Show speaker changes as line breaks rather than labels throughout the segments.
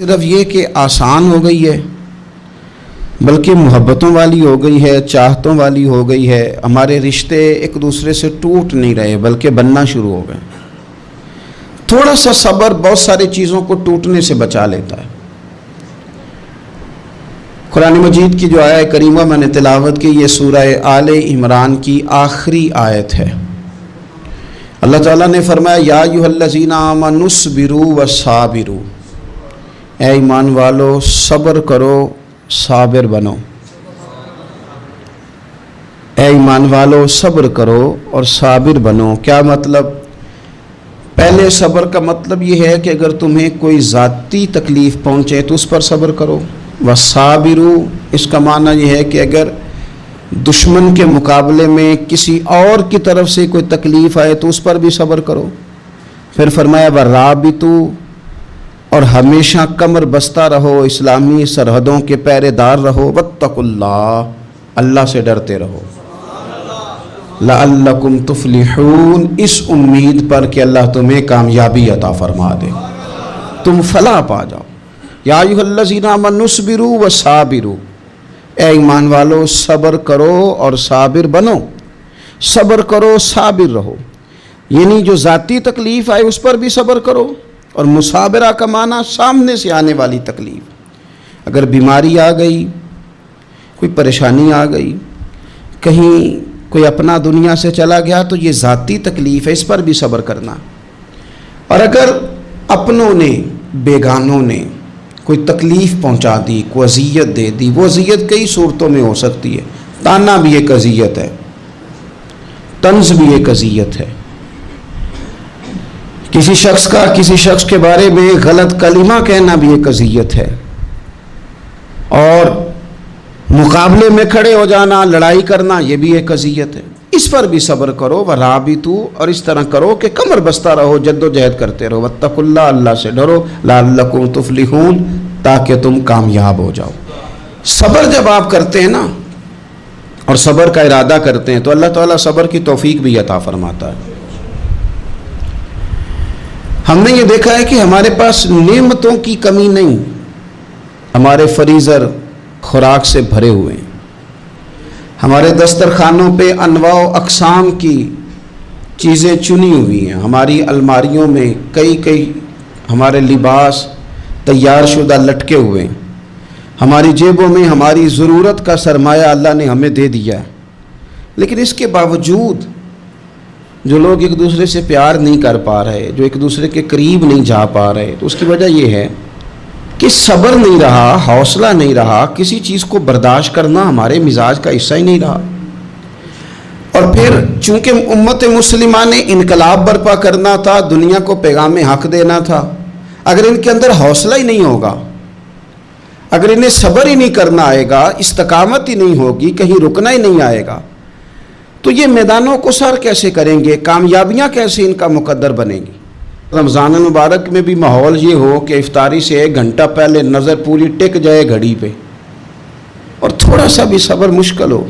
صرف یہ کہ آسان ہو گئی ہے بلکہ محبتوں والی ہو گئی ہے، چاہتوں والی ہو گئی ہے. ہمارے رشتے ایک دوسرے سے ٹوٹ نہیں رہے بلکہ بننا شروع ہو گئے. تھوڑا سا صبر بہت ساری چیزوں کو ٹوٹنے سے بچا لیتا ہے. قرآن مجید کی جو آیت کریمہ میں نے تلاوت کی یہ سورہ آل عمران کی آخری آیت ہے. اللہ تعالیٰ نے فرمایا یا ایھا الذین آمنوا اصبروا وصابروا، اے ایمان والو صبر کرو صابر بنو. اے ایمان والو صبر کرو اور صابر بنو. کیا مطلب؟ پہلے صبر کا مطلب یہ ہے کہ اگر تمہیں کوئی ذاتی تکلیف پہنچے تو اس پر صبر کرو. وصابروا اس کا معنی یہ ہے کہ اگر دشمن کے مقابلے میں کسی اور کی طرف سے کوئی تکلیف آئے تو اس پر بھی صبر کرو. پھر فرمایا ورابطوا، اور ہمیشہ کمر بستہ رہو، اسلامی سرحدوں کے پہرے دار رہو. واتقوا اللہ، اللہ سے ڈرتے رہو. لعلکم تفلحون، اس امید پر کہ اللہ تمہیں کامیابی عطا فرما دے، تم فلاح پا جاؤ. یا ایھا الذین آمنوا اصبروا وصابروا، اے ایمان والو صبر کرو اور صابر بنو. صبر کرو صابر رہو، یعنی جو ذاتی تکلیف آئے اس پر بھی صبر کرو. اور مصابرہ کا معنی سامنے سے آنے والی تکلیف. اگر بیماری آ گئی، کوئی پریشانی آ گئی، کہیں کوئی اپنا دنیا سے چلا گیا تو یہ ذاتی تکلیف ہے، اس پر بھی صبر کرنا. اور اگر اپنوں نے بیگانوں نے کوئی تکلیف پہنچا دی، کوئی اذیت دے دی، وہ اذیت کئی صورتوں میں ہو سکتی ہے. تانا بھی ایک اذیت ہے، طنز بھی ایک اذیت ہے. کسی شخص کے بارے میں غلط کلمہ کہنا بھی ایک اذیت ہے. اور مقابلے میں کھڑے ہو جانا، لڑائی کرنا، یہ بھی ایک اذیت ہے. اس پر بھی صبر کرو. ورابطوا، اور اس طرح کرو کہ کمر بستہ رہو، جد و جہد کرتے رہو. واتقوا اللہ، اللہ سے ڈرو. لعلکم تفلحون، تاکہ تم کامیاب ہو جاؤ. صبر جب آپ کرتے ہیں نا اور صبر کا ارادہ کرتے ہیں تو اللہ تعالیٰ صبر کی توفیق بھی عطا فرماتا ہے. ہم نے یہ دیکھا ہے کہ ہمارے پاس نعمتوں کی کمی نہیں، ہمارے فریزر خوراک سے بھرے ہوئے ہیں. ہمارے دسترخوانوں پہ انواع و اقسام کی چیزیں چنی ہوئی ہیں. ہماری الماریوں میں کئی ہمارے لباس تیار شدہ لٹکے ہوئے ہیں. ہماری جیبوں میں ہماری ضرورت کا سرمایہ اللہ نے ہمیں دے دیا ہے. لیکن اس کے باوجود جو لوگ ایک دوسرے سے پیار نہیں کر پا رہے، جو ایک دوسرے کے قریب نہیں جا پا رہے، تو اس کی وجہ یہ ہے کہ صبر نہیں رہا، حوصلہ نہیں رہا، کسی چیز کو برداشت کرنا ہمارے مزاج کا حصہ ہی نہیں رہا. اور پھر چونکہ امت مسلمہ نے انقلاب برپا کرنا تھا، دنیا کو پیغام حق دینا تھا، اگر ان کے اندر حوصلہ ہی نہیں ہوگا، اگر انہیں صبر ہی نہیں کرنا آئے گا، استقامت ہی نہیں ہوگی، کہیں رکنا ہی نہیں آئے گا، تو یہ میدانوں کو سر کیسے کریں گے؟ کامیابیاں کیسے ان کا مقدر بنیں گی؟ رمضان المبارک میں بھی ماحول یہ ہو کہ افطاری سے 1 گھنٹہ پہلے نظر پوری ٹک جائے گھڑی پہ، اور تھوڑا سا بھی صبر مشکل ہو.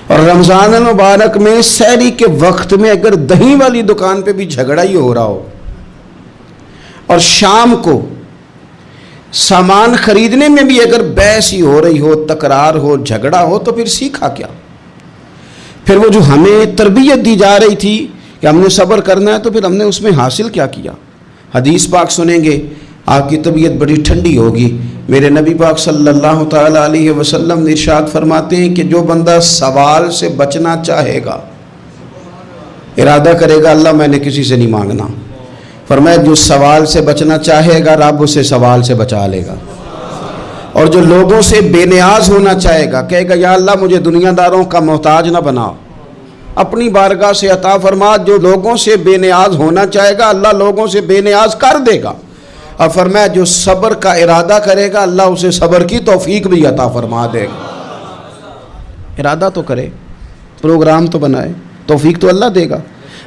اور رمضان المبارک میں سحری کے وقت میں اگر دہی والی دکان پہ بھی جھگڑا ہی ہو رہا ہو، اور شام کو سامان خریدنے میں بھی اگر بحث ہی ہو رہی ہو، تکرار ہو، جھگڑا ہو، تو پھر سیکھا کیا؟ پھر وہ جو ہمیں تربیت دی جا رہی تھی کہ ہم نے صبر کرنا ہے، تو پھر ہم نے اس میں حاصل کیا کیا؟ حدیث پاک سنیں گے، آپ کی طبیعت بڑی ٹھنڈی ہوگی. میرے نبی پاک صلی اللہ تعالیٰ علیہ وسلم نے ارشاد فرماتے ہیں کہ جو بندہ سوال سے بچنا چاہے گا، ارادہ کرے گا اللہ میں نے کسی سے نہیں مانگنا، فرمایا جو سوال سے بچنا چاہے گا رب اسے سوال سے بچا لے گا. اور جو لوگوں سے بے نیاز ہونا چاہے گا، کہے گا یا اللہ مجھے دنیا داروں کا محتاج نہ بنا، اپنی بارگاہ سے عطا فرما. جو لوگوں سے بے نیاز ہونا چاہے گا اللہ لوگوں سے بے نیاز کر دے گا. اور فرمایا جو صبر کا ارادہ کرے گا اللہ اسے صبر کی توفیق بھی عطا فرما دے گا. ارادہ تو کرے، پروگرام تو بنائے، توفیق تو اللہ دے گا.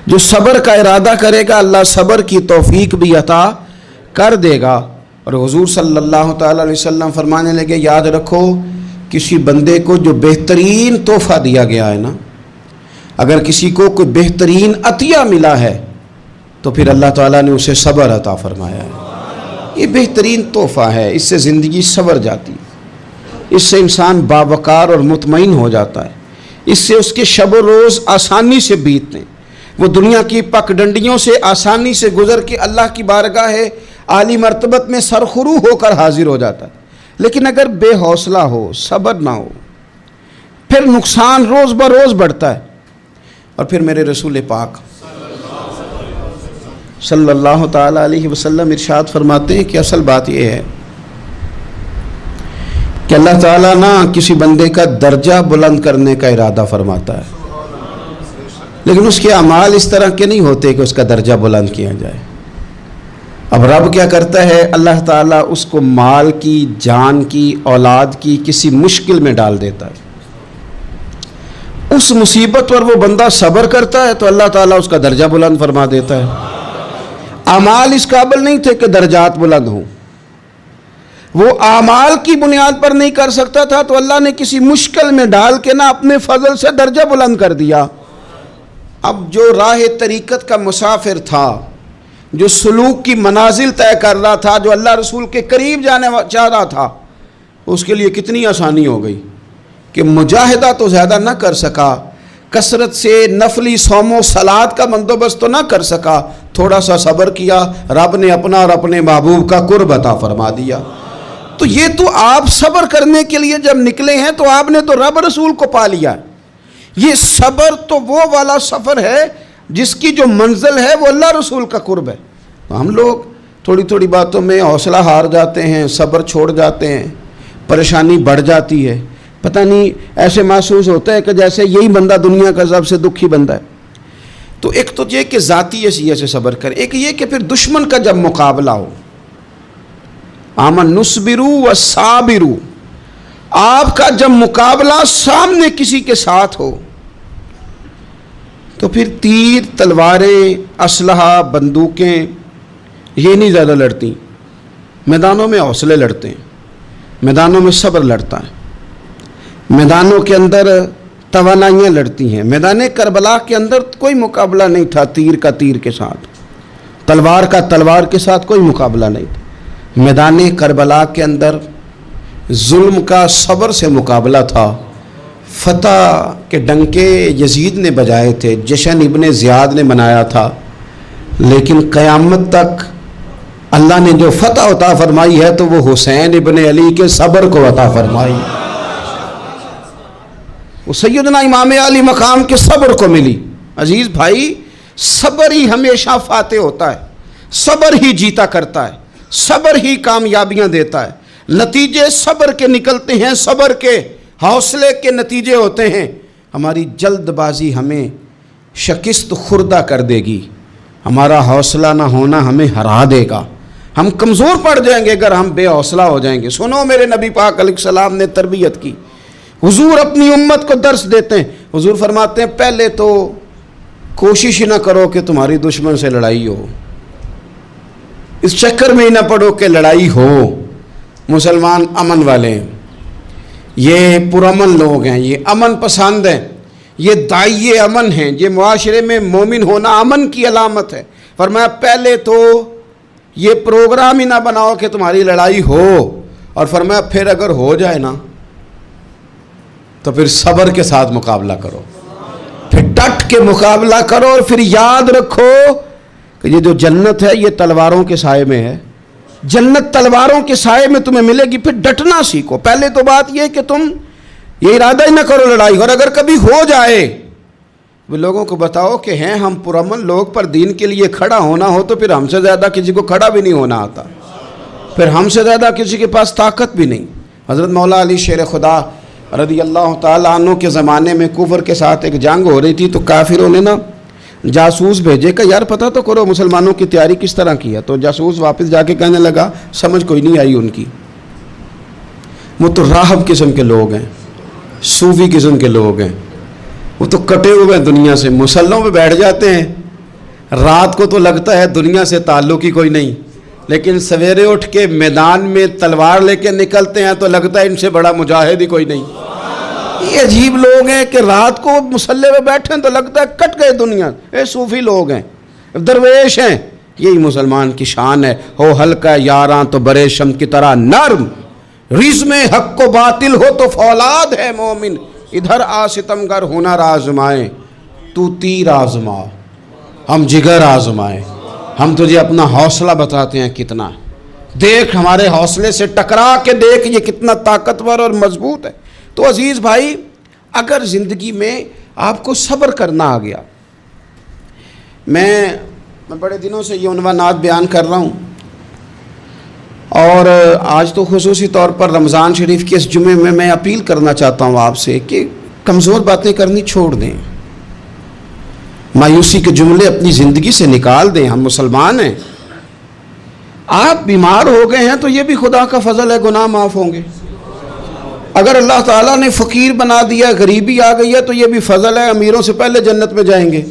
جو صبر کا ارادہ کرے گا اللہ صبر کی توفیق بھی عطا کر دے گا. اور حضور صلی اللہ تعالیٰ علیہ وسلم فرمانے لگے یاد رکھو کسی بندے کو جو بہترین تحفہ دیا گیا ہے نا، اگر کسی کو کوئی بہترین عطیہ ملا ہے تو پھر اللہ تعالیٰ نے اسے صبر عطا فرمایا ہے. یہ بہترین تحفہ ہے، اس سے زندگی سنور جاتی ہے، اس سے انسان باوقار اور مطمئن ہو جاتا ہے، اس سے اس کے شب و روز آسانی سے بیتتے ہیں، وہ دنیا کی پگڈنڈیوں سے آسانی سے گزر کے اللہ کی بارگاہ عالی مرتبت میں سرخرو ہو کر حاضر ہو جاتا ہے۔ لیکن اگر بے حوصلہ ہو، صبر نہ ہو، پھر نقصان روز بروز بڑھتا ہے۔ اور پھر میرے رسول پاک صلی اللہ تعالیٰ علیہ وسلم ارشاد فرماتے ہیں کہ اصل بات یہ ہے کہ اللہ تعالیٰ نہ کسی بندے کا درجہ بلند کرنے کا ارادہ فرماتا ہے، لیکن اس کے اعمال اس طرح کے نہیں ہوتے کہ اس کا درجہ بلند کیا جائے۔ اب رب کیا کرتا ہے؟ اللہ تعالیٰ اس کو مال کی، جان کی، اولاد کی کسی مشکل میں ڈال دیتا ہے، اس مصیبت پر وہ بندہ صبر کرتا ہے تو اللہ تعالیٰ اس کا درجہ بلند فرما دیتا ہے۔ اعمال اس قابل نہیں تھے کہ درجات بلند ہوں، وہ اعمال کی بنیاد پر نہیں کر سکتا تھا تو اللہ نے کسی مشکل میں ڈال کے نہ اپنے فضل سے درجہ بلند کر دیا۔ اب جو راہ طریقت کا مسافر تھا، جو سلوک کی منازل طے کر رہا تھا، جو اللہ رسول کے قریب جانے چاہ رہا تھا، اس کے لیے کتنی آسانی ہو گئی کہ مجاہدہ تو زیادہ نہ کر سکا، کثرت سے نفلی صوم و صلات کا بندوبست تو نہ کر سکا، تھوڑا سا صبر کیا، رب نے اپنا اور اپنے محبوب کا قرب عطا فرما دیا۔ تو یہ تو آپ صبر کرنے کے لیے جب نکلے ہیں تو آپ نے تو رب رسول کو پا لیا۔ یہ صبر تو وہ والا سفر ہے جس کی جو منزل ہے وہ اللہ رسول کا قرب ہے۔ تو ہم لوگ تھوڑی تھوڑی باتوں میں حوصلہ ہار جاتے ہیں، صبر چھوڑ جاتے ہیں، پریشانی بڑھ جاتی ہے، پتہ نہیں ایسے محسوس ہوتا ہے کہ جیسے یہی بندہ دنیا کا سب سے دکھی بندہ ہے۔ تو ایک تو یہ کہ ذاتی حیثیت سے صبر کرے، ایک یہ کہ پھر دشمن کا جب مقابلہ ہو، آمن نصبرو و صابرو، آپ کا جب مقابلہ سامنے کسی کے ساتھ ہو تو پھر تیر، تلواریں، اسلحہ، بندوقیں یہ نہیں زیادہ لڑتی، میدانوں میں حوصلے لڑتے ہیں، میدانوں میں صبر لڑتا ہے، میدانوں کے اندر توانائیاں لڑتی ہیں۔ میدان کربلا کے اندر کوئی مقابلہ نہیں تھا تیر کا تیر کے ساتھ، تلوار کا تلوار کے ساتھ کوئی مقابلہ نہیں تھا۔ میدان کربلا کے اندر ظلم کا صبر سے مقابلہ تھا، فتح کے ڈنکے یزید نے بجائے تھے، جشن ابن زیاد نے منایا تھا، لیکن قیامت تک اللہ نے جو فتح عطا فرمائی ہے تو وہ حسین ابن علی کے صبر کو عطا فرمائی، وہ سیدنا امام علی مقام کے صبر کو ملی۔ عزیز بھائی، صبر ہی ہمیشہ فاتح ہوتا ہے، صبر ہی جیتا کرتا ہے، صبر ہی کامیابیاں دیتا ہے، نتیجے صبر کے نکلتے ہیں، صبر کے حوصلے کے نتیجے ہوتے ہیں۔ ہماری جلد بازی ہمیں شکست خوردہ کر دے گی، ہمارا حوصلہ نہ ہونا ہمیں ہرا دے گا، ہم کمزور پڑ جائیں گے اگر ہم بے حوصلہ ہو جائیں گے۔ سنو، میرے نبی پاک علیہ السلام نے تربیت کی، حضور اپنی امت کو درس دیتے ہیں، حضور فرماتے ہیں پہلے تو کوشش ہی نہ کرو کہ تمہاری دشمن سے لڑائی ہو، اس چکر میں ہی نہ پڑو کہ لڑائی ہو۔ مسلمان امن والے ہیں، یہ پرامن لوگ ہیں، یہ امن پسند ہیں، یہ داعی امن ہیں، یہ معاشرے میں مومن ہونا امن کی علامت ہے۔ فرمایا پہلے تو یہ پروگرام ہی نہ بناؤ کہ تمہاری لڑائی ہو، اور فرمایا پھر اگر ہو جائے نا تو پھر صبر کے ساتھ مقابلہ کرو، پھر ڈٹ کے مقابلہ کرو، اور پھر یاد رکھو کہ یہ جو جنت ہے یہ تلواروں کے سائے میں ہے، جنت تلواروں کے سائے میں تمہیں ملے گی۔ پھر ڈٹنا سیکھو۔ پہلے تو بات یہ کہ تم یہ ارادہ ہی نہ کرو لڑائی، اور اگر کبھی ہو جائے وہ لوگوں کو بتاؤ کہ ہیں ہم پرامن لوگ، پر دین کے لیے کھڑا ہونا ہو تو پھر ہم سے زیادہ کسی کو کھڑا بھی نہیں ہونا آتا، پھر ہم سے زیادہ کسی کے پاس طاقت بھی نہیں۔ حضرت مولا علی شیر خدا رضی اللہ تعالیٰ عنہ کے زمانے میں کفر کے ساتھ ایک جنگ ہو رہی تھی، تو کافروں نے نا جاسوس بھیجے کہ یار پتہ تو کرو مسلمانوں کی تیاری کس طرح کی ہے۔ تو جاسوس واپس جا کے کہنے لگا سمجھ کوئی نہیں آئی ان کی، وہ تو راہب قسم کے لوگ ہیں، صوفی قسم کے لوگ ہیں، وہ تو کٹے ہوئے ہیں دنیا سے، مسلوں پہ بیٹھ جاتے ہیں، رات کو تو لگتا ہے دنیا سے تعلق ہی کوئی نہیں، لیکن سویرے اٹھ کے میدان میں تلوار لے کے نکلتے ہیں تو لگتا ہے ان سے بڑا مجاہد ہی کوئی نہیں۔ یہ عجیب لوگ ہیں کہ رات کو مسلح پہ بیٹھے ہیں تو لگتا ہے کٹ گئے دنیا، یہ صوفی لوگ ہیں، درویش ہیں، یہی مسلمان کی شان ہے. ہو ہلکا یاراں تو برے شم کی طرح نرم, رزم حق و باطل ہو تو فولاد ہے مومن. ادھر آ ستمگر ہنر آزمائیں, تو تیر آزما ہم جگر آزمائیں. ہم تجھے اپنا حوصلہ بتاتے ہیں کتنا, دیکھ ہمارے حوصلے سے ٹکرا کے دیکھ یہ کتنا طاقتور اور مضبوط ہے. تو عزیز بھائی, اگر زندگی میں آپ کو صبر کرنا آ گیا, میں بڑے دنوں سے یہ عنوانات بیان کر رہا ہوں, اور آج تو خصوصی طور پر رمضان شریف کے اس جمعے میں اپیل کرنا چاہتا ہوں آپ سے کہ کمزور باتیں کرنی چھوڑ دیں, مایوسی کے جملے اپنی زندگی سے نکال دیں. ہم مسلمان ہیں. آپ بیمار ہو گئے ہیں تو یہ بھی خدا کا فضل ہے, گناہ معاف ہوں گے. اگر اللہ تعالیٰ نے فقیر بنا دیا, غریبی آ گئی ہے, تو یہ بھی فضل ہے, امیروں سے پہلے جنت میں جائیں گے.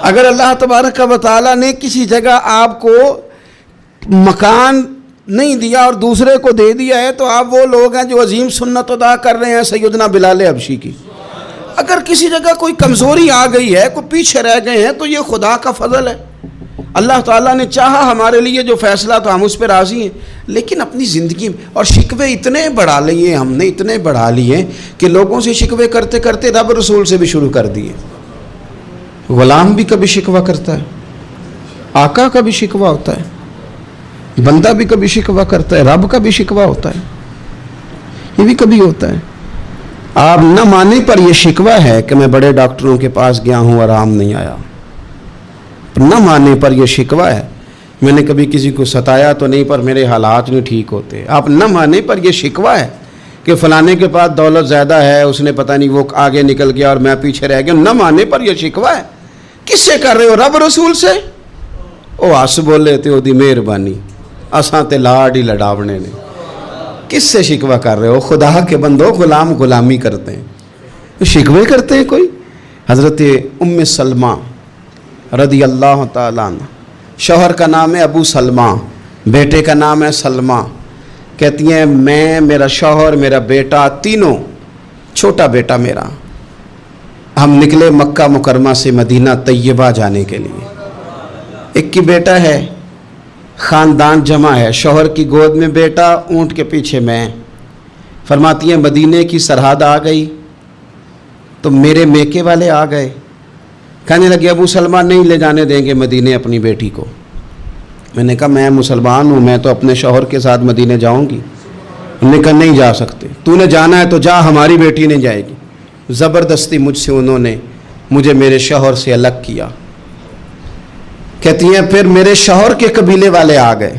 اگر اللہ تبارک و تعالیٰ نے کسی جگہ آپ کو مکان نہیں دیا اور دوسرے کو دے دیا ہے, تو آپ وہ لوگ ہیں جو عظیم سنت ادا کر رہے ہیں سیدنا بلال حبشی کی. اگر کسی جگہ کوئی کمزوری آ گئی ہے, کوئی پیچھے رہ گئے ہیں, تو یہ خدا کا فضل ہے. اللہ تعالیٰ نے چاہا ہمارے لیے جو فیصلہ, تو ہم اس پہ راضی ہیں. لیکن اپنی زندگی میں, اور شکوے اتنے بڑھا لیے ہم نے, اتنے بڑھا لیے کہ لوگوں سے شکوے کرتے کرتے رب رسول سے بھی شروع کر دیے. غلام بھی کبھی شکوہ کرتا ہے, آقا کا بھی شکوہ ہوتا ہے, بندہ بھی کبھی شکوہ کرتا ہے, رب کا بھی شکوہ ہوتا ہے, یہ بھی کبھی ہوتا ہے. آپ نہ مانے پر یہ شکوہ ہے کہ میں بڑے ڈاکٹروں کے پاس گیا ہوں, آرام نہیں آیا. نہ مانے پر یہ شکوہ ہے میں نے کبھی کسی کو ستایا تو نہیں, پر میرے حالات نہیں ٹھیک ہوتے. آپ نہ مانے پر یہ شکوہ ہے کہ فلانے کے پاس دولت زیادہ ہے, اس نے پتہ نہیں وہ آگے نکل گیا اور میں پیچھے رہ گیا. نہ مانے پر یہ شکوہ ہے. کس سے کر رہے ہو؟ رب رسول سے. او آس بولے تے او دی مہربانی, اساں تے لاڈ ہی لڑاونے نے. کس سے شکوہ کر رہے ہو؟ خدا کے بندو, غلام غلامی کرتے ہیں, شکوے کرتے ہیں کوئی. حضرت ام سلمہ رضی اللہ تعالیٰ عنہ, شوہر کا نام ہے ابو سلمہ, بیٹے کا نام ہے سلمہ. کہتی ہیں میں, میرا شوہر, میرا بیٹا, تینوں, چھوٹا بیٹا میرا, ہم نکلے مکہ مکرمہ سے مدینہ طیبہ جانے کے لیے. ایک ہی بیٹا ہے, خاندان جمع ہے, شوہر کی گود میں بیٹا, اونٹ کے پیچھے میں. فرماتی ہیں مدینے کی سرحد آ گئی تو میرے میکے والے آ گئے, کہنے لگے ابو سلمہ نہیں لے جانے دیں گے مدینے اپنی بیٹی کو. میں نے کہا میں مسلمان ہوں, میں تو اپنے شوہر کے ساتھ مدینے جاؤں گی. انہوں نے کہا نہیں جا سکتے, تو نے جانا ہے تو جا, ہماری بیٹی نہیں جائے گی. زبردستی مجھ سے انہوں نے مجھے میرے شوہر سے الگ کیا. کہتی ہیں پھر میرے شوہر کے قبیلے والے آ گئے,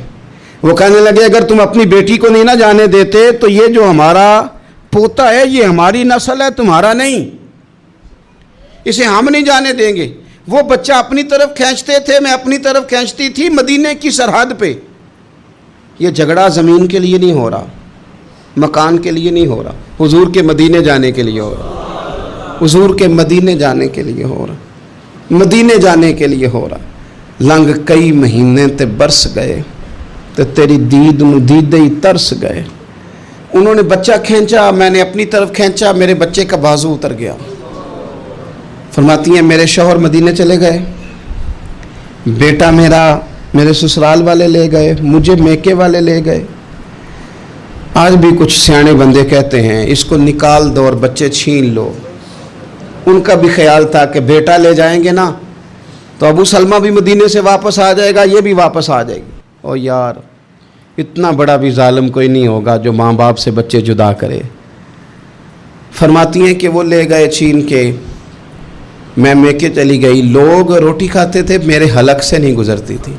وہ کہنے لگے اگر تم اپنی بیٹی کو نہیں نہ جانے دیتے تو یہ جو ہمارا پوتا ہے یہ ہماری نسل ہے, تمہارا نہیں, اسے ہم نہیں جانے دیں گے. وہ بچہ اپنی طرف کھینچتے تھے, میں اپنی طرف کھینچتی تھی, مدینے کی سرحد پہ. یہ جھگڑا زمین کے لیے نہیں ہو رہا, مکان کے لیے نہیں ہو رہا, حضور کے مدینے جانے کے لیے ہو رہا, حضور کے مدینے جانے کے لیے ہو رہا, مدینے جانے کے لیے ہو رہا. لنگ کئی مہینے تے برس گئے تے تیری دید نو دیدے ہی ترس گئے. انہوں نے بچہ کھینچا, میں نے اپنی طرف کھینچا, میرے بچے کا بازو اتر گیا. فرماتی ہیں میرے شوہر مدینے چلے گئے, بیٹا میرا میرے سسرال والے لے گئے, مجھے میکے والے لے گئے. آج بھی کچھ سیانے بندے کہتے ہیں اس کو نکال دو اور بچے چھین لو. ان کا بھی خیال تھا کہ بیٹا لے جائیں گے نا تو ابو سلمہ بھی مدینے سے واپس آ جائے گا, یہ بھی واپس آ جائے گی. او یار, اتنا بڑا بھی ظالم کوئی نہیں ہوگا جو ماں باپ سے بچے جدا کرے. فرماتی ہیں کہ وہ لے گئے چھین کے, میں میکے چلی گئی. لوگ روٹی کھاتے تھے, میرے حلق سے نہیں گزرتی تھی.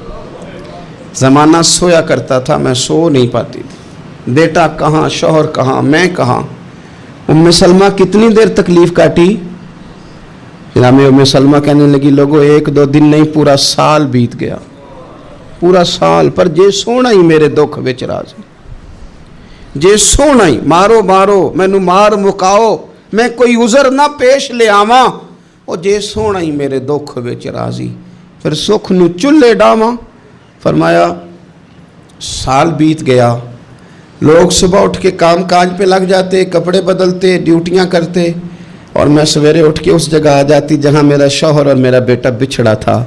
زمانہ سویا کرتا تھا, میں سو نہیں پاتی تھی. بیٹا کہاں, شوہر کہاں, میں کہاں. ام سلمہ کتنی دیر تکلیف کاٹی. جناب ام سلمہ کہنے لگی لوگوں ایک دو دن نہیں, پورا سال بیت گیا, پورا سال. پر جے سونا ہی میرے دکھ وچ راضی, جے سونا ہی مارو مارو مینو مار مکاؤ, میں کوئی عذر نہ پیش لے آواں, اور جے سونا ہی میرے دکھ وچ راضی, پھر سکھ نو چلے ڈاواں. فرمایا سال بیت گیا, لوگ صبح اٹھ کے کام کاج پہ لگ جاتے, کپڑے بدلتے, ڈیوٹیاں کرتے, اور میں سویرے اٹھ کے اس جگہ آ جاتی جہاں میرا شوہر اور میرا بیٹا بچھڑا تھا.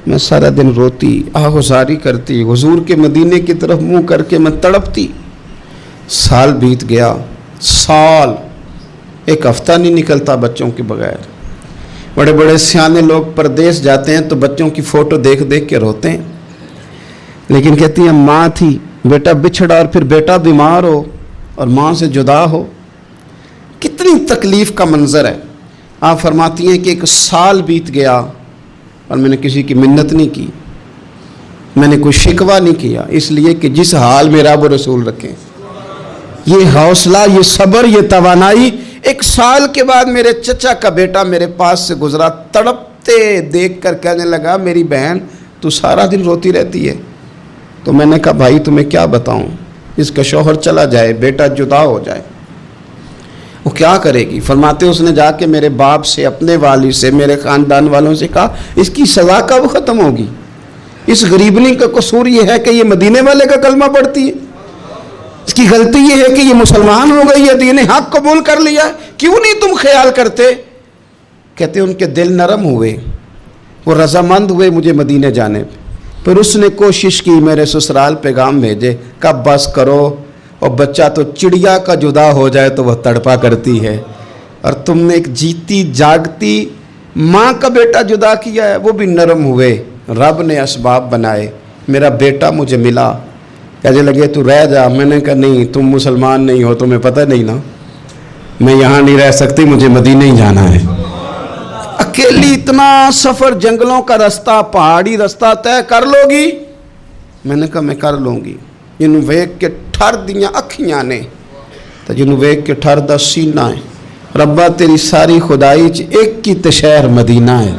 میں سارا دن روتی آہوزاری کرتی، حضور کے مدینے کی طرف منہ کر کے میں تڑپتی۔ سال بیت گیا، سال، ایک ہفتہ نہیں نکلتا بچوں کے بغیر۔ بڑے بڑے سیانے لوگ پردیس جاتے ہیں تو بچوں کی فوٹو دیکھ دیکھ کے روتے ہیں، لیکن کہتی ہیں ماں تھی، بیٹا بچھڑا اور پھر بیٹا بیمار ہو اور ماں سے جدا ہو، کتنی تکلیف کا منظر ہے۔ آپ فرماتی ہیں کہ ایک سال بیت گیا اور میں نے کسی کی منت نہیں کی، میں نے کوئی شکوہ نہیں کیا، اس لیے کہ جس حال میں رب و رسول رکھیں۔ یہ حوصلہ، یہ صبر، یہ توانائی۔ ایک سال کے بعد میرے چچا کا بیٹا میرے پاس سے گزرا، تڑپتے دیکھ کر کہنے لگا میری بہن تو سارا دن روتی رہتی ہے۔ تو میں نے کہا بھائی تمہیں کیا بتاؤں، اس کا شوہر چلا جائے، بیٹا جدا ہو جائے، وہ کیا کرے گی؟ فرماتے اس نے جا کے میرے باپ سے، اپنے والد سے، میرے خاندان والوں سے کہا اس کی سزا کب ختم ہوگی؟ اس غریبنی کا قصور یہ ہے کہ یہ مدینے والے کا کلمہ پڑھتی ہے، اس کی غلطی یہ ہے کہ یہ مسلمان ہو گئی ہے، دین حق قبول کر لیا ہے، کیوں نہیں تم خیال کرتے؟ کہتے ان کے دل نرم ہوئے، وہ رضامند ہوئے مجھے مدینے جانے پہ۔ پھر اس نے کوشش کی میرے سسرال پیغام بھیجے، کب بس کرو، اور بچہ تو چڑیا کا جدا ہو جائے تو وہ تڑپا کرتی ہے، اور تم نے ایک جیتی جاگتی ماں کا بیٹا جدا کیا ہے۔ وہ بھی نرم ہوئے، رب نے اسباب بنائے، میرا بیٹا مجھے ملا۔ کہنے لگے تو رہ جا، میں نے کہا نہیں، تم مسلمان نہیں ہو، تمہیں پتہ نہیں نا، میں یہاں نہیں رہ سکتی، مجھے مدینے ہی جانا ہے۔ اکیلی اتنا سفر، جنگلوں کا رستہ، پہاڑی رستہ طے کر لو گی؟ میں نے کہا میں کر لوں گی۔ جنوں ویک کے ٹھر دیاں اکھیاں نے تو جنوں ویک کے ٹھر دا سینہ ہے، ربا تیری ساری خدائی چ ایک کی تشہر مدینہ ہے۔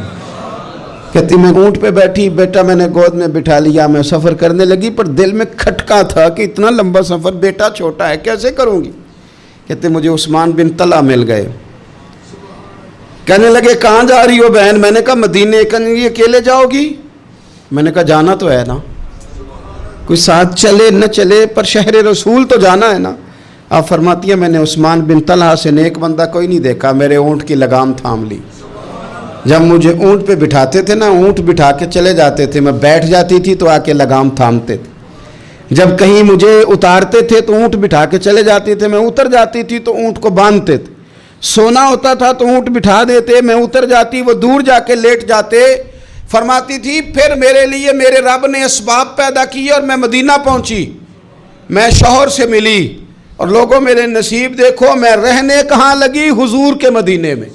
کہتی میں اونٹ پہ بیٹھی، بیٹا میں نے گود میں بٹھا لیا، میں سفر کرنے لگی، پر دل میں کھٹکا تھا کہ اتنا لمبا سفر، بیٹا چھوٹا ہے، کیسے کروں گی؟ کہتے مجھے عثمان بن طلحہ مل گئے، کہنے لگے کہاں جا رہی ہو بہن؟ میں نے کہا مدینے۔ کہنے لگے اکیلے جاؤ گی؟ میں نے کہا جانا تو ہے نا، کوئی ساتھ چلے نہ چلے پر شہر رسول تو جانا ہے نا۔ آپ فرماتی ہیں میں نے عثمان بن طلحہ سے نیک بندہ کوئی نہیں دیکھا، میرے اونٹ کی لگام تھام لی۔ جب مجھے اونٹ پہ بٹھاتے تھے نا، اونٹ بٹھا کے چلے جاتے تھے، میں بیٹھ جاتی تھی تو آ کے لگام تھامتے تھے۔ جب کہیں مجھے اتارتے تھے تو اونٹ بٹھا کے چلے جاتے تھے، میں اتر جاتی تھی تو اونٹ کو باندھتے تھے۔ سونا ہوتا تھا تو اونٹ بٹھا دیتے، میں اتر جاتی، وہ دور جا کے لیٹ جاتے۔ فرماتی تھی پھر میرے لیے میرے رب نے اسباب پیدا کیے اور میں مدینہ پہنچی، میں شوہر سے ملی، اور لوگوں میرے نصیب دیکھو، میں رہنے کہاں لگی؟ حضور کے مدینے میں،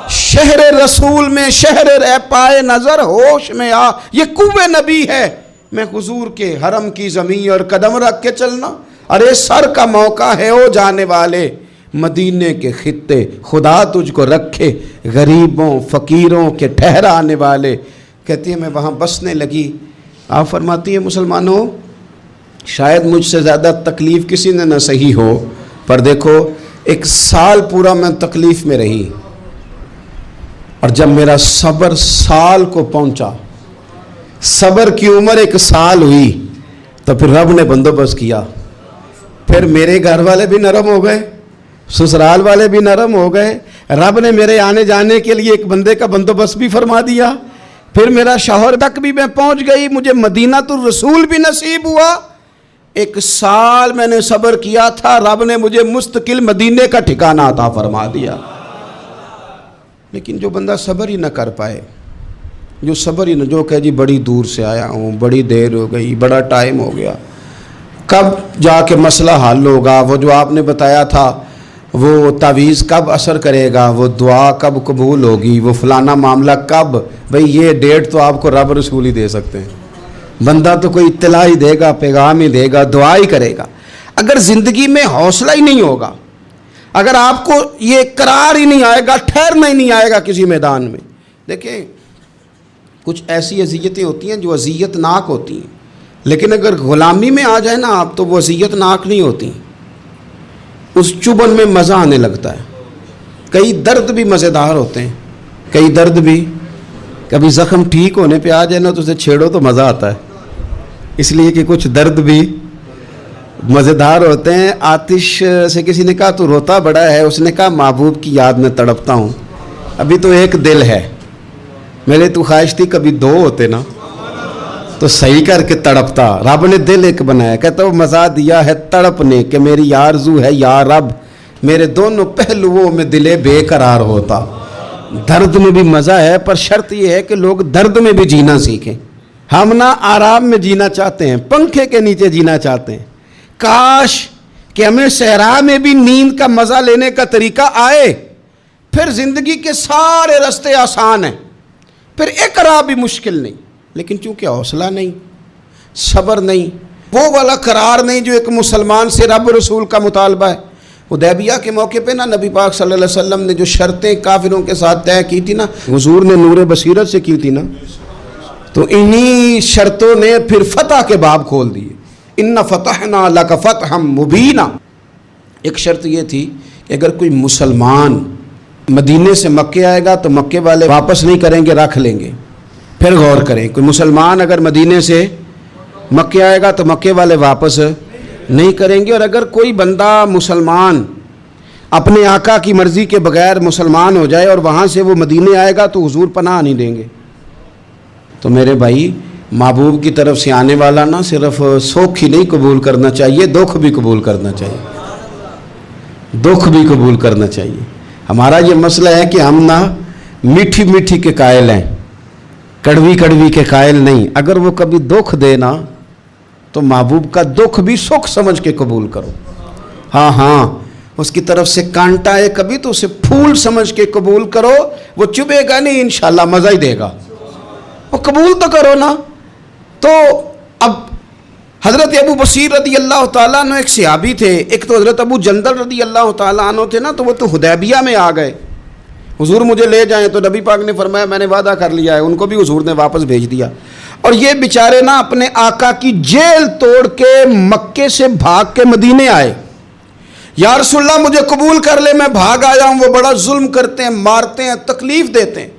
شہر رسول میں، شہر اے پائے نظر ہوش میں آ، یہ کوہ نبی ہے۔ میں حضور کے حرم کی زمین اور قدم رکھ کے چلنا، ارے سر کا موقع ہے او جانے والے، مدینے کے خطے خدا تجھ کو رکھے، غریبوں فقیروں کے ٹھہرانے والے۔ کہتی ہے میں وہاں بسنے لگی۔ آپ فرماتی ہیں مسلمانوں، شاید مجھ سے زیادہ تکلیف کسی نے نہ سہی ہو، پر دیکھو ایک سال پورا میں تکلیف میں رہی، اور جب میرا صبر سال کو پہنچا، صبر کی عمر ایک سال ہوئی، تو پھر رب نے بندوبست کیا، پھر میرے گھر والے بھی نرم ہو گئے، سسرال والے بھی نرم ہو گئے، رب نے میرے آنے جانے کے لیے ایک بندے کا بندوبست بھی فرما دیا، پھر میرا شوہر تک بھی میں پہنچ گئی، مجھے مدینہ الرسول بھی نصیب ہوا۔ ایک سال میں نے صبر کیا تھا، رب نے مجھے مستقل مدینے کا ٹھکانہ عطا فرما دیا۔ لیکن جو بندہ صبر ہی نہ کر پائے، جو صبر ہی نہ، جو کہے جی بڑی دور سے آیا ہوں، بڑی دیر ہو گئی، بڑا ٹائم ہو گیا، کب جا کے مسئلہ حل ہوگا؟ وہ جو آپ نے بتایا تھا وہ تعویذ کب اثر کرے گا، وہ دعا کب قبول ہوگی، وہ فلانا معاملہ کب؟ بھئی یہ ڈیٹ تو آپ کو رب رسول ہی دے سکتے ہیں، بندہ تو کوئی اطلاع ہی دے گا، پیغام ہی دے گا، دعا ہی کرے گا۔ اگر زندگی میں حوصلہ ہی نہیں ہوگا، اگر آپ کو یہ قرار ہی نہیں آئے گا، ٹھہرنا ہی نہیں آئے گا کسی میدان میں۔ دیکھیں کچھ ایسی اذیتیں ہوتی ہیں جو اذیت ناک ہوتی ہیں، لیکن اگر غلامی میں آ جائے نا آپ تو وہ اذیت ناک نہیں ہوتی، اس چبن میں مزہ آنے لگتا ہے۔ کئی درد بھی مزیدار ہوتے ہیں، کئی درد بھی، کبھی زخم ٹھیک ہونے پہ آ جائے نا تو اسے چھیڑو تو مزہ آتا ہے، اس لیے کہ کچھ درد بھی مزیدار ہوتے ہیں۔ آتش سے کسی نے کہا تو روتا بڑا ہے، اس نے کہا محبوب کی یاد میں تڑپتا ہوں، ابھی تو ایک دل ہے، میرے تو خواہش تھی کبھی دو ہوتے نا تو صحیح کر کے تڑپتا. رب نے دل ایک بنایا, کہتا وہ مزہ دیا ہے تڑپنے کہ میری آرزو ہے یا رب میرے دونوں پہلوؤں میں دل بے قرار ہوتا. درد میں بھی مزہ ہے, پر شرط یہ ہے کہ لوگ درد میں بھی جینا سیکھیں. ہم نہ آرام میں جینا چاہتے ہیں, پنکھے کے نیچے جینا چاہتے ہیں. کاش کہ ہمیں صحرا میں بھی نیند کا مزہ لینے کا طریقہ آئے, پھر زندگی کے سارے راستے آسان ہیں, پھر ایک راہ بھی مشکل نہیں. لیکن چونکہ حوصلہ نہیں, صبر نہیں, وہ والا قرار نہیں جو ایک مسلمان سے رب رسول کا مطالبہ ہے. حدیبیہ کے موقع پہ نا نبی پاک صلی اللہ علیہ وسلم نے جو شرطیں کافروں کے ساتھ طے کی تھی نا, حضور نے نور بصیرت سے کی تھی نا, تو انہی شرطوں نے پھر فتح کے باب کھول دیے. ان فتحنا لک فتحا مبینا. ایک شرط یہ تھی کہ اگر کوئی مسلمان مدینے سے مکے آئے گا تو مکے والے واپس نہیں کریں گے, رکھ لیں گے. پھر غور کریں, کوئی مسلمان اگر مدینے سے مکے آئے گا تو مکے والے واپس نہیں کریں گے, اور اگر کوئی بندہ مسلمان اپنے آقا کی مرضی کے بغیر مسلمان ہو جائے اور وہاں سے وہ مدینے آئے گا تو حضور پناہ نہیں دیں گے. تو میرے بھائی, محبوب کی طرف سے آنے والا نہ صرف سوکھ ہی نہیں قبول کرنا چاہیے, دکھ بھی قبول کرنا چاہیے, دکھ بھی قبول کرنا چاہیے. ہمارا یہ مسئلہ ہے کہ ہم نہ میٹھی میٹھی کے قائل ہیں, کڑوی کڑوی کے قائل نہیں. اگر وہ کبھی دکھ دے نا تو محبوب کا دکھ بھی سکھ سمجھ کے قبول کرو. ہاں اس کی طرف سے کانٹا ہے کبھی تو اسے پھول سمجھ کے قبول کرو. وہ چبھے گا نہیں, انشاءاللہ مزہ ہی دے گا. وہ قبول تو کرو نا. تو اب حضرت ابو بصیر رضی اللہ تعالیٰ عنہ ایک صحابی تھے, ایک تو حضرت ابو جندل رضی اللہ تعالیٰ عنہ تھے نا, تو وہ تو حدیبیہ میں آ گئے. حضور مجھے لے جائیں, تو نبی پاک نے فرمایا میں نے وعدہ کر لیا ہے. ان کو بھی حضور نے واپس بھیج دیا. اور یہ بیچارے نا اپنے آقا کی جیل توڑ کے مکے سے بھاگ کے مدینے آئے. یا رسول اللہ مجھے قبول کر لے, میں بھاگ آیا ہوں, وہ بڑا ظلم کرتے ہیں, مارتے ہیں, تکلیف دیتے ہیں.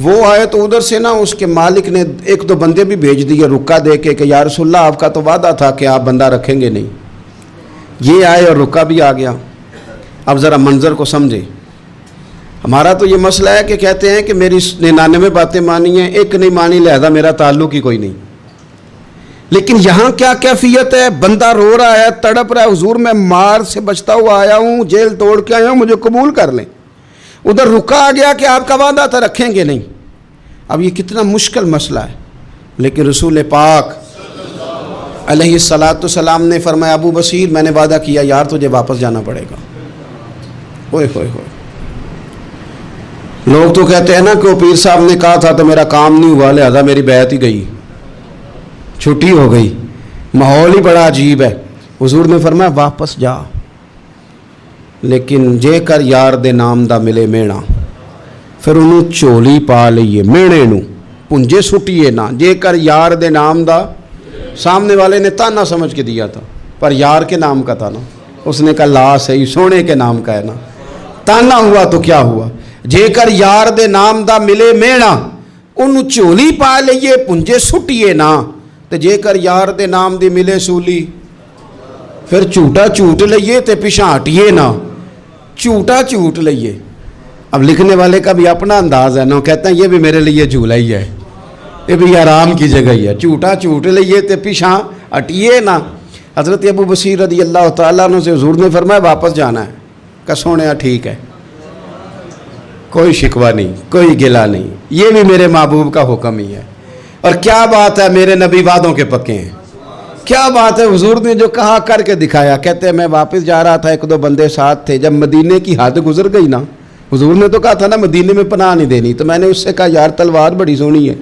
وہ آئے تو ادھر سے نا اس کے مالک نے ایک دو بندے بھی بھیج دیے رکا دے کے کہ یا رسول اللہ آپ کا تو وعدہ تھا کہ آپ بندہ رکھیں گے نہیں. یہ آئے اور رکا بھی آ گیا. اب ذرا منظر کو سمجھے. ہمارا تو یہ مسئلہ ہے کہ کہتے ہیں کہ میری 99 باتیں مانی ہیں, ایک نہیں مانی, لہذا میرا تعلق ہی کوئی نہیں. لیکن یہاں کیا کیفیت ہے, بندہ رو رہا ہے, تڑپ رہا ہے, حضور میں مار سے بچتا ہوا آیا ہوں, جیل توڑ کے آیا ہوں, مجھے قبول کر لیں. ادھر رکا آ گیا کہ آپ کا وعدہ تھا رکھیں گے نہیں. اب یہ کتنا مشکل مسئلہ ہے. لیکن رسول پاک علیہ الصلاۃ والسلام نے فرمایا ابو بصیر میں نے وعدہ کیا یار تجھے واپس جانا پڑے گا. ہوئے ہوئے ہوئے. لوگ تو کہتے ہیں نا کہ وہ پیر صاحب نے کہا تھا تو میرا کام نہیں ہوا, لہذا میری بیعت ہی گئی, چھٹی ہو گئی. ماحول ہی بڑا عجیب ہے. حضور نے فرمایا واپس جا, لیکن جے کر یار دے نام دا ملے مینا. پھر انہوں چولی پا لئیے مینے نو, پنجے سٹیے نا. جے کر یار دے نام دا, سامنے والے نے تانا سمجھ کے دیا تھا, پر یار کے نام کا تھا نا. اس نے کہا لا صحیح, سونے کے نام کا ہے نا. تانا ہوا تو کیا ہوا. جے کر یار دے نام دا ملے مینا, انہوں چولی پا لئیے پنجے سٹیے نا. تے جے کر یار دے نام دی ملے سولی, پھر جھوٹا جھوٹ لئیے تے پیچھے ہٹیے نا. جھوٹا جھوٹ لئیے. اب لکھنے والے کا بھی اپنا انداز ہے نا, کہتے ہیں یہ بھی میرے لیے جھولا ہی ہے, یہ بھی آرام کی جگہ ہی ہے. جھوٹا جھوٹ لئیے تے پیچھے ہٹیے نا. حضرت ابو بصیر رضی اللہ تعالیٰ عنہ سے حضور نے فرمایا واپس جانا ہے. کہ سونے ٹھیک ہے, کوئی شکوہ نہیں, کوئی گلہ نہیں, یہ بھی میرے محبوب کا حکم ہی ہے. اور کیا بات ہے, میرے نبی وعدوں کے پکے ہیں. کیا بات ہے, حضور نے جو کہا کر کے دکھایا. کہتے ہیں میں واپس جا رہا تھا, ایک دو بندے ساتھ تھے, جب مدینے کی حد گزر گئی نا, حضور نے تو کہا تھا نا مدینے میں پناہ نہیں دینی, تو میں نے اس سے کہا یار تلوار بڑی سونی ہے,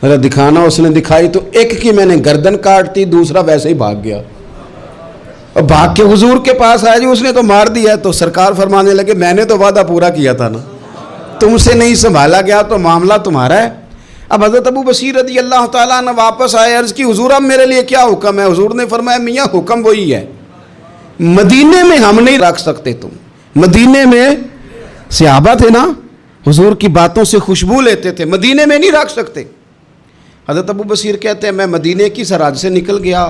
ذرا دکھانا. اس نے دکھائی تو ایک کی میں نے گردن کاٹ دی, دوسرا ویسے ہی بھاگ گیا. اور بھاگ کے حضور کے پاس آیا, جی اس نے تو مار دیا. تو سرکار فرمانے لگے میں نے تو وعدہ پورا کیا تھا نا, تم سے نہیں سنبھالا گیا تو معاملہ تمہارا ہے. اب حضرت ابو بصیر رضی اللہ تعالیٰ عنہ واپس آئے, عرض کی حضور اب میرے لیے کیا حکم ہے. حضور نے فرمایا میاں حکم وہی ہے, مدینے میں ہم نہیں رکھ سکتے. تم مدینے میں صحابہ تھے نا, حضور کی باتوں سے خوشبو لیتے تھے, مدینے میں نہیں رکھ سکتے. حضرت ابو بصیر کہتے ہیں میں مدینے کی سرحد سے نکل گیا,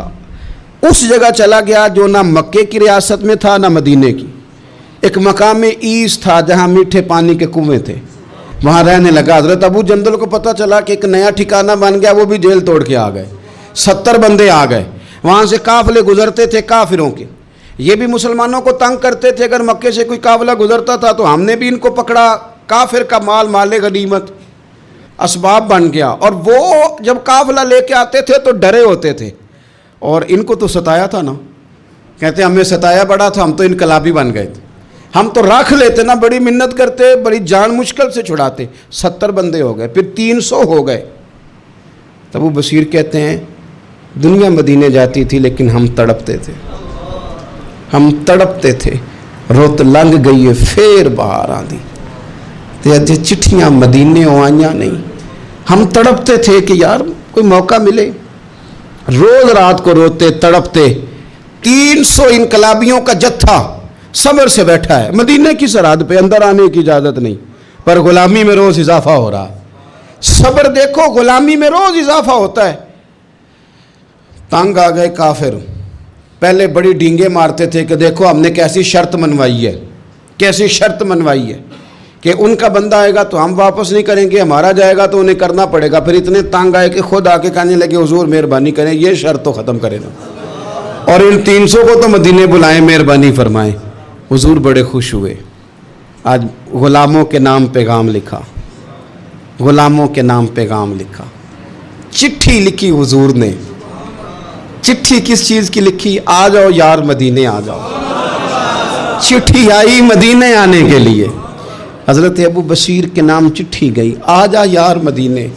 اس جگہ چلا گیا جو نہ مکے کی ریاست میں تھا نہ مدینے کی. ایک مقام ایس تھا جہاں میٹھے پانی کے کنویں تھے، وہاں رہنے لگا۔ حضرت ابو جندل کو پتہ چلا کہ ایک نیا ٹھکانہ بن گیا، وہ بھی جیل توڑ کے آ گئے، 70 بندے آ گئے، وہاں سے قافلے گزرتے تھے کافروں کے، یہ بھی مسلمانوں کو تنگ کرتے تھے، اگر مکے سے کوئی قافلہ گزرتا تھا تو ہم نے بھی ان کو پکڑا، کافر کا مال مال غنیمت اسباب بن گیا۔ اور وہ جب قافلہ لے کے آتے تھے تو ڈرے ہوتے تھے، اور ان کو تو ستایا تھا نا، کہتے ہمیں ستایا بڑا تھا، ہم تو انقلابی بن گئے تھے، ہم تو رکھ لیتے نا، بڑی منت کرتے، بڑی جان مشکل سے چھڑاتے، 70 بندے ہو گئے، پھر 300 ہو گئے۔ تب وہ بصیر کہتے ہیں دنیا مدینے جاتی تھی لیکن ہم تڑپتے تھے، ہم تڑپتے تھے، روت لنگ گئی ہے پھر باہر آندی تے اج چٹھیاں مدینے آئیاں نہیں، ہم تڑپتے تھے کہ یار کوئی موقع ملے، روز رات کو روتے تڑپتے۔ 300 انقلابیوں کا جتھا صبر سے بیٹھا ہے مدینے کی سرحد پہ، اندر آنے کی اجازت نہیں، پر غلامی میں روز اضافہ ہو رہا ہے۔ صبر دیکھو، غلامی میں روز اضافہ ہوتا ہے۔ تنگ آ گئے کافر، پہلے بڑی ڈینگیں مارتے تھے کہ دیکھو ہم نے کیسی شرط منوائی ہے، کیسی شرط منوائی ہے کہ ان کا بندہ آئے گا تو ہم واپس نہیں کریں گے، ہمارا جائے گا تو انہیں کرنا پڑے گا۔ پھر اتنے تنگ آئے کہ خود آ کے کہنے لگے حضور مہربانی کریں یہ شرط تو ختم کریں نا، اور ان 300 کو تو مدینے بلائیں، مہربانی فرمائیں۔ حضور بڑے خوش ہوئے، آج غلاموں کے نام پیغام لکھا، غلاموں کے نام پیغام لکھا، چٹھی لکھی حضور نے۔ چٹھی کس چیز کی لکھی؟ آ جاؤ یار مدینے آ جاؤ، چٹھی آئی مدینے آنے کے لیے۔ حضرت ابو بصیر کے نام چٹھی گئی، آ جا یار مدینے،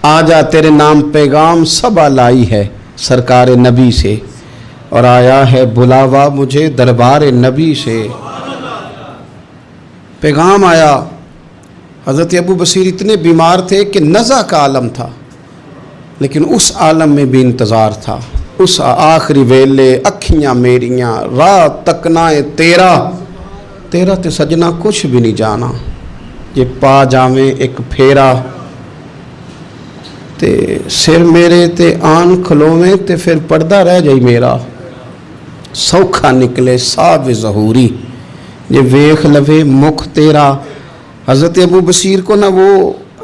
آ جا تیرے نام پیغام سب لائی ہے سرکار نبی سے، اور آیا ہے بلاوا مجھے دربار نبی سے۔ پیغام آیا۔ حضرت ابو بصیر اتنے بیمار تھے کہ نزع کا عالم تھا، لیکن اس عالم میں بھی انتظار تھا۔ اس آخری ویلے اکھیاں میریاں رات تکنائے تیرا تے سجنا کچھ بھی نہیں جانا، یہ پا جاویں ایک پھیرا تے سر میرے تے آن کھلوویں تے پھر پردہ رہ جائی میرا، سوکھا نکلے صاحب ظہوری یہ ویخ لوے مکھ تیرا۔ حضرت ابو بصیر کو نہ وہ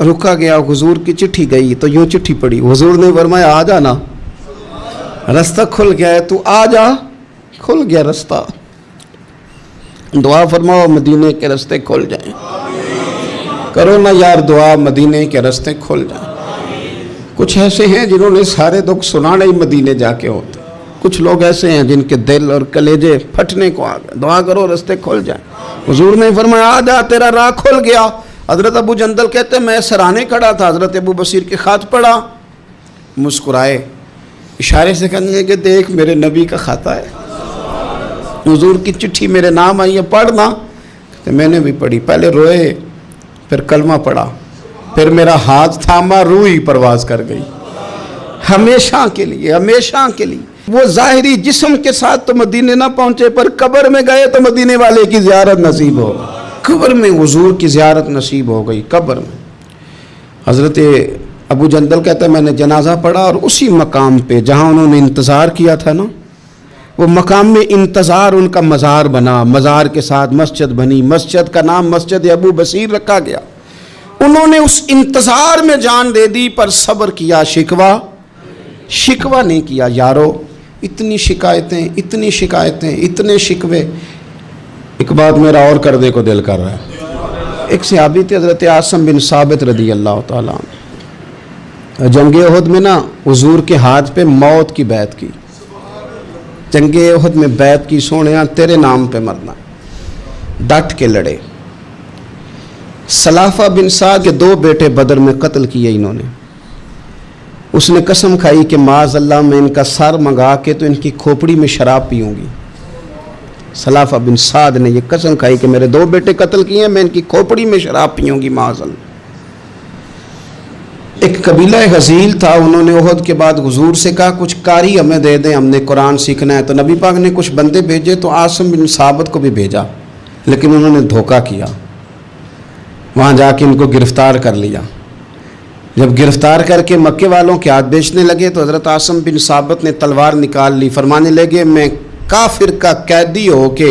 رکا گیا، حضور کی چٹھی گئی تو یوں چٹھی پڑی، حضور نے فرمایا آ جا نا، رستہ کھل گیا ہے، تو آ جا، کھل گیا رستہ۔ دعا فرماؤ مدینے کے رستے کھل جائیں، کرو نا یار دعا مدینے کے رستے کھل جائیں۔ کچھ ایسے ہیں جنہوں نے سارے دکھ سنانے ہی مدینے جا کے ہوتے، کچھ لوگ ایسے ہیں جن کے دل اور کلیجے پھٹنے کو آ گئے، دعا کرو رستے کھل جائیں۔ حضور نے فرمایا آ جا تیرا راہ کھل گیا۔ حضرت ابو جندل کہتے ہیں میں سرانے کھڑا تھا، حضرت ابو بصیر کے خط پڑھا، مسکرائے، اشارے سے کہنے لگے کہ دیکھ میرے نبی کا خط ہے، حضور کی چٹھی میرے نام آئی ہے، پڑھنا۔ کہ میں نے بھی پڑھی، پہلے روئے پھر کلمہ پڑھا، پھر میرا ہاتھ تھاما، روح ہی پرواز کر گئی ہمیشہ کے لیے، ہمیشہ کے لیے۔ وہ ظاہری جسم کے ساتھ تو مدینے نہ پہنچے، پر قبر میں گئے تو مدینے والے کی زیارت نصیب ہو گئی، قبر میں حضور کی زیارت نصیب ہو گئی، قبر میں۔ حضرت ابو جندل کہتا ہے میں نے جنازہ پڑھا، اور اسی مقام پہ جہاں انہوں نے انتظار کیا تھا نا، وہ مقام میں انتظار ان کا مزار بنا، مزار کے ساتھ مسجد بنی، مسجد کا نام مسجد ابو بصیر رکھا گیا۔ انہوں نے اس انتظار میں جان دے دی، پر صبر کیا، شکوہ نہیں کیا۔ یارو اتنی شکایتیں، اتنی شکایتیں، اتنے شکوے۔ ایک بات میرا اور کرنے کو دل کر رہا ہے۔ ایک صحابی تھے حضرت عاصم بن ثابت رضی اللہ تعالیٰ عنہ، جنگ احد میں نا حضور کے ہاتھ پہ موت کی بیعت کی، جنگ احد میں بیعت کی، سونیا تیرے نام پہ مرنا، ڈٹ کے لڑے۔ سلافہ بن سعد کے 2 بیٹے بدر میں قتل کیے انہوں نے۔ اس نے قسم کھائی کہ معاذ اللہ میں ان کا سر منگا کے تو ان کی کھوپڑی میں شراب پیوں گی۔ سلافہ بن سعد نے یہ قسم کھائی کہ میرے 2 بیٹے قتل کیے ہیں، میں ان کی کھوپڑی میں شراب پیوں گی معاذ اللہ۔ ایک قبیلہ غزیل تھا، انہوں نے احد کے بعد حضور سے کہا کچھ قاری ہمیں دے دیں، ہم نے قرآن سیکھنا ہے۔ تو نبی پاک نے کچھ بندے بھیجے، تو عاصم بن ثابت کو بھی بھیجا، لیکن انہوں نے دھوکہ کیا، وہاں جا کے ان کو گرفتار کر لیا۔ جب گرفتار کر کے مکے والوں کے ہاتھ بیچنے لگے تو حضرت عاصم بن ثابت نے تلوار نکال لی، فرمانے لگے میں کافر کا قیدی ہو کے